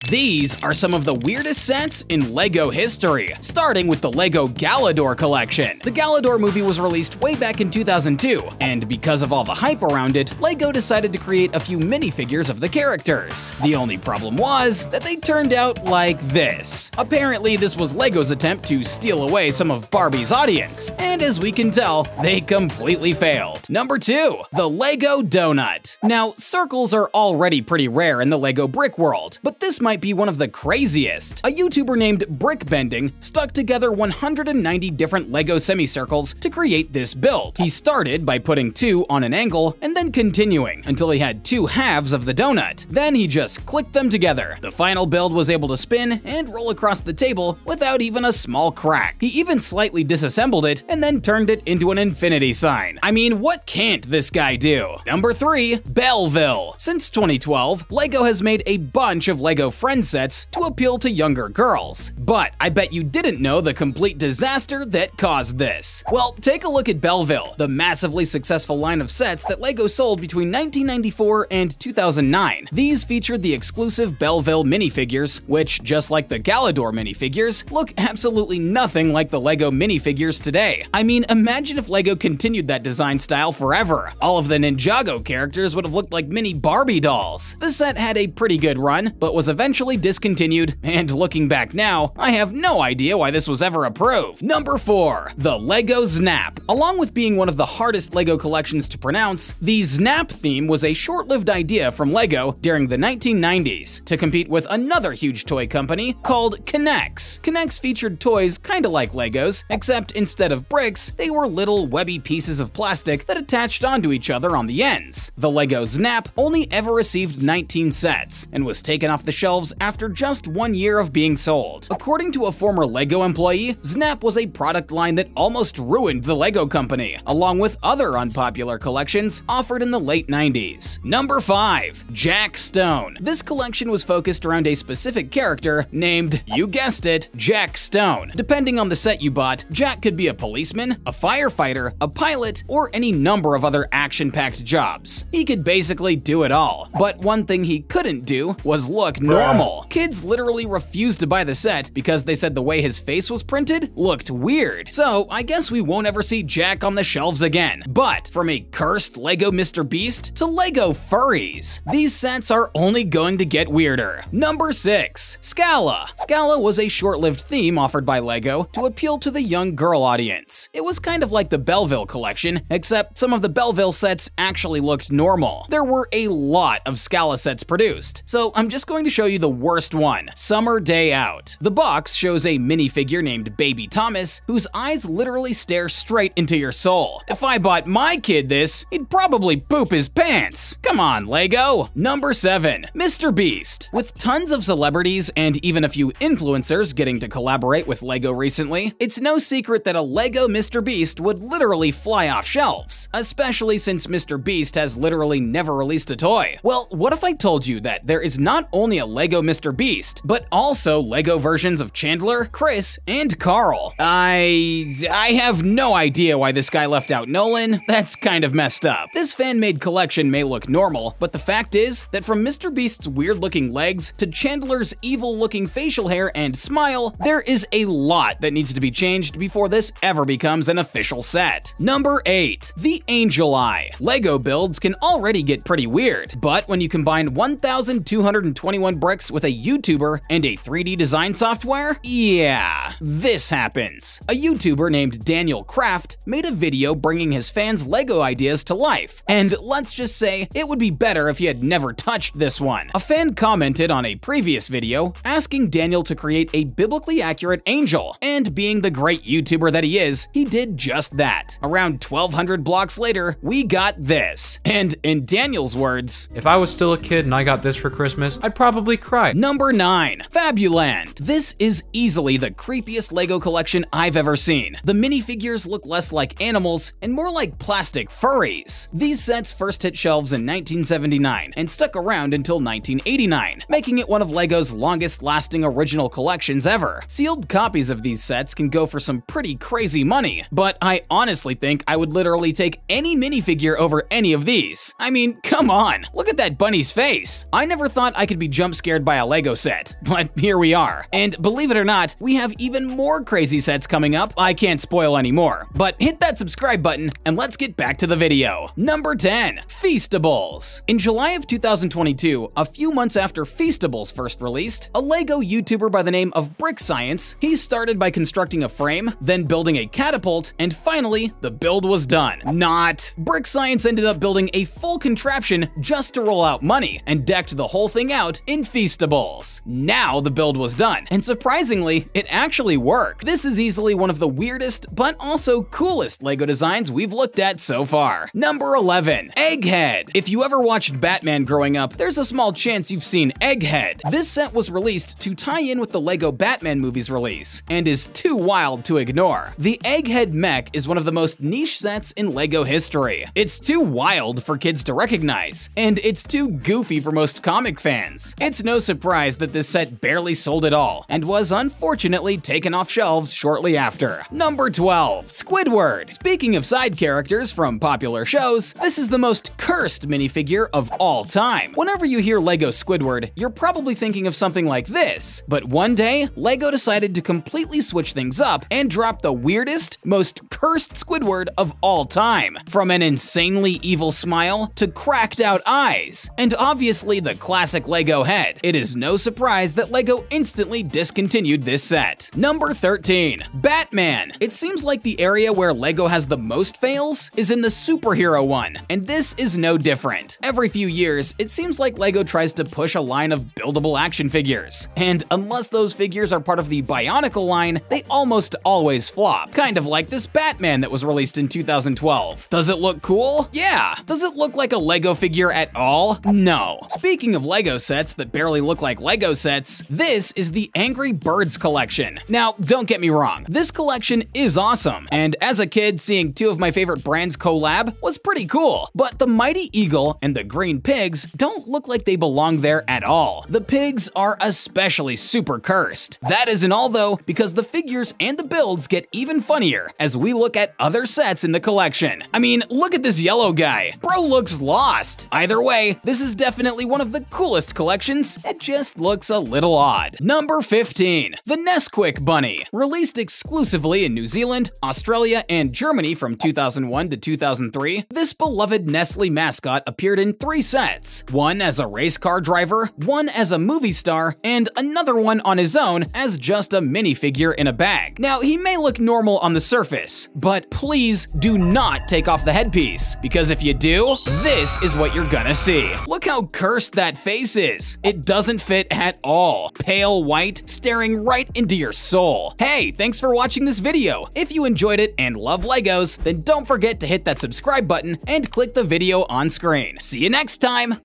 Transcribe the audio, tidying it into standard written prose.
These are some of the weirdest sets in LEGO history, starting with the LEGO Galador collection. The Galador movie was released way back in 2002, and because of all the hype around it, LEGO decided to create a few minifigures of the characters. The only problem was that they turned out like this. Apparently, this was LEGO's attempt to steal away some of Barbie's audience, and as we can tell, they completely failed. Number 2. The LEGO Donut. Now, circles are already pretty rare in the LEGO brick world, but this might be one of the craziest. A YouTuber named Brickbending stuck together 190 different LEGO semicircles to create this build. He started by putting 2 on an angle and then continuing until he had 2 halves of the donut. Then he just clicked them together. The final build was able to spin and roll across the table without even a small crack. He even slightly disassembled it and then turned it into an infinity sign. I mean, what can't this guy do? Number 3. Belleville. Since 2012, LEGO has made a bunch of LEGO Friends sets to appeal to younger girls. But I bet you didn't know the complete disaster that caused this. Well, take a look at Belleville, the massively successful line of sets that LEGO sold between 1994 and 2009. These featured the exclusive Belleville minifigures, which, just like the Galador minifigures, look absolutely nothing like the LEGO minifigures today. I mean, imagine if LEGO continued that design style forever. All of the Ninjago characters would have looked like mini Barbie dolls. The set had a pretty good run, but was eventually discontinued, and looking back now, I have no idea why this was ever approved. Number 4. The LEGO Znap. Along with being one of the hardest LEGO collections to pronounce, the Znap theme was a short-lived idea from LEGO during the 1990s to compete with another huge toy company called K'NEX. K'NEX featured toys kinda like LEGOs, except instead of bricks, they were little webby pieces of plastic that attached onto each other on the ends. The LEGO Znap only ever received 19 sets, and was taken off the shelves after just 1 year of being sold. According to a former LEGO employee, Znap was a product line that almost ruined the LEGO company, along with other unpopular collections offered in the late 90s. Number 5. Jack Stone. This collection was focused around a specific character named, you guessed it, Jack Stone. Depending on the set you bought, Jack could be a policeman, a firefighter, a pilot, or any number of other action-packed jobs. He could basically do it all. But one thing he couldn't do was look normal. Kids literally refused to buy the set because they said the way his face was printed looked weird. So I guess we won't ever see Jack on the shelves again. But from a cursed LEGO Mr. Beast to LEGO furries, these sets are only going to get weirder. Number 6. Scalla. Scalla was a short-lived theme offered by LEGO to appeal to the young girl audience. It was kind of like the Belleville collection, except some of the Belleville sets actually looked normal. There were a lot of Scalla sets produced, so I'm just going to show you the worst one, Summer Day Out. The box shows a minifigure named Baby Thomas, whose eyes literally stare straight into your soul. If I bought my kid this, he'd probably poop his pants. Come on, LEGO. Number 7. Mr. Beast. With tons of celebrities and even a few influencers getting to collaborate with LEGO recently, it's no secret that a LEGO Mr. Beast would literally fly off shelves, especially since Mr. Beast has literally never released a toy. Well, what if I told you that there is not only a LEGO Mr. Beast, but also LEGO versions of Chandler, Chris, and Carl? I have no idea why this guy left out Nolan. That's kind of messed up. This fan-made collection may look normal, but the fact is that from Mr. Beast's weird-looking legs to Chandler's evil-looking facial hair and smile, there is a lot that needs to be changed before this ever becomes an official set. Number 8. The Angel Eye. LEGO builds can already get pretty weird, but when you combine 1,221 bricks with a YouTuber and a 3D design software, yeah, this happens. A YouTuber named Daniel Kraft made a video bringing his fans' LEGO ideas to life, and let's just say it would be better if he had never touched this one. A fan commented on a previous video asking Daniel to create a biblically accurate angel, and being the great YouTuber that he is, he did just that. Around 1,200 blocks later, we got this. And in Daniel's words, if I was still a kid and I got this for Christmas, I'd probably cry. Number 9. Fabuland. This is easily the creepiest LEGO collection I've ever seen. The minifigures look less like animals and more like plastic furries. These sets first hit shelves in 1979 and stuck around until 1989, making it one of LEGO's longest-lasting original collections ever. Sealed copies of these sets can go for some pretty crazy money, but I honestly think I would literally take any minifigure over any of these. I mean, come on, look at that bunny's face. I never thought I could be jump scared inspired by a Lego set, but here we are. And believe it or not, we have even more crazy sets coming up. I can't spoil anymore, but hit that subscribe button and let's get back to the video. Number 10. Feastables. In July of 2022, a few months after Feastables first released, a Lego YouTuber by the name of Brick Science, he started by constructing a frame, then building a catapult, and finally, the build was done. Not. Brick Science ended up building a full contraption just to roll out money, and decked the whole thing out in Feastables. Now the build was done, and surprisingly, it actually worked. This is easily one of the weirdest, but also coolest Lego designs we've looked at so far. Number 11. Egghead. If you ever watched Batman growing up, there's a small chance you've seen Egghead. This set was released to tie in with the Lego Batman movie's release, and is too wild to ignore. The Egghead mech is one of the most niche sets in Lego history. It's too wild for kids to recognize, and it's too goofy for most comic fans. It's no surprise that this set barely sold at all, and was unfortunately taken off shelves shortly after. Number 12. Squidward. Speaking of side characters from popular shows, this is the most cursed minifigure of all time. Whenever you hear Lego Squidward, you're probably thinking of something like this, but one day, Lego decided to completely switch things up and drop the weirdest, most cursed Squidward of all time. From an insanely evil smile to cracked out eyes, and obviously the classic Lego head. It is no surprise that Lego instantly discontinued this set. Number 13. Batman. It seems like the area where Lego has the most fails is in the superhero one, and this is no different. Every few years, it seems like Lego tries to push a line of buildable action figures, and unless those figures are part of the Bionicle line, they almost always flop. Kind of like this Batman that was released in 2012. Does it look cool? Yeah. Does it look like a Lego figure at all? No. Speaking of Lego sets that barely look like Lego sets, this is the Angry Birds collection. Now, don't get me wrong, this collection is awesome, and as a kid, seeing two of my favorite brands collab was pretty cool, but the Mighty Eagle and the Green Pigs don't look like they belong there at all. The pigs are especially super cursed. That isn't all though, because the figures and the builds get even funnier as we look at other sets in the collection. I mean, look at this yellow guy. Bro looks lost. Either way, this is definitely one of the coolest collections. It just looks a little odd. Number 15. The Nesquik Bunny. Released exclusively in New Zealand, Australia, and Germany from 2001 to 2003, this beloved Nestle mascot appeared in 3 sets. One as a race car driver, one as a movie star, and another one on his own as just a minifigure in a bag. Now, he may look normal on the surface, but please do not take off the headpiece, because if you do, this is what you're gonna see. Look how cursed that face is. It doesn't fit at all. Pale white, staring right into your soul. Hey, thanks for watching this video. If you enjoyed it and love Legos, then don't forget to hit that subscribe button and click the video on screen. See you next time!